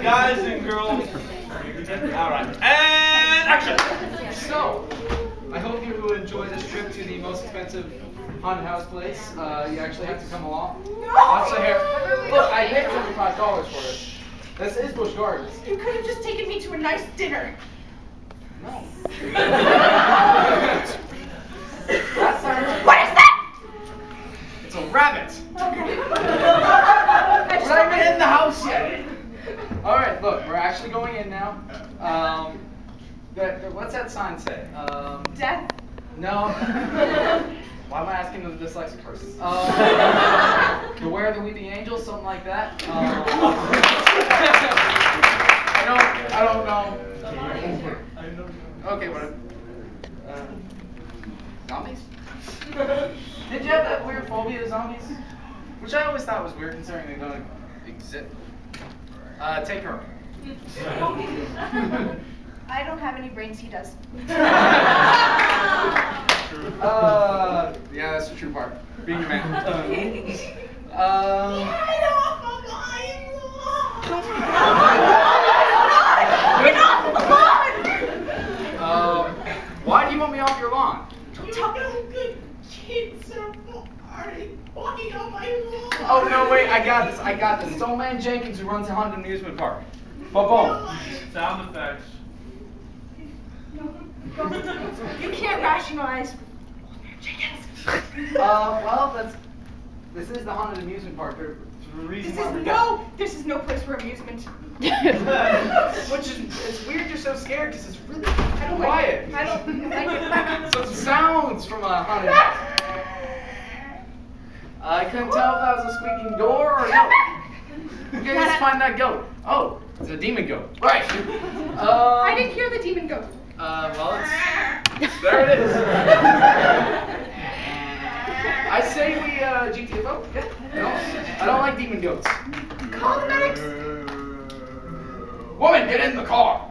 Guys and girls. Alright. And action! So, I hope you enjoy this trip to the most expensive haunted house place. You actually have to come along. Lots of hair. Look, I paid $75 for it. This is Busch Gardens. You could have just taken me to a nice dinner. No. What is that? It's a rabbit. Okay. We're not even in the house yet. All right, look, we're actually going in now. What's that sign say? Death. No. Why am I asking the dyslexic person? Beware the Weeping Angels, something like that. I don't know. Okay, whatever. Zombies? Did you have that weird phobia of zombies? Which I always thought was weird considering they don't exist. Take her. I don't have any brains, he does. Yeah, that's the true part. Being a man. Why do you want me off your lawn? Good kids are already walking on my lawn. Oh no, wait, I got this. It's Old Man Jenkins who runs a haunted amusement park. Boom. Sound effects. You can't rationalize chickens. Well, this is the haunted amusement park. There's a reason why This is no place for amusement. Which is, it's weird you're so scared because it's really quiet. I don't like it. So it sounds from a haunted house. I couldn't tell if that was a squeaking door or no. Okay, let's find that goat. Oh, it's a demon goat. Right. I didn't hear the demon goat. Well, there it is. I say we GTFO. Yeah. No, I don't like demon goats. Call the medics. Woman, get in the car.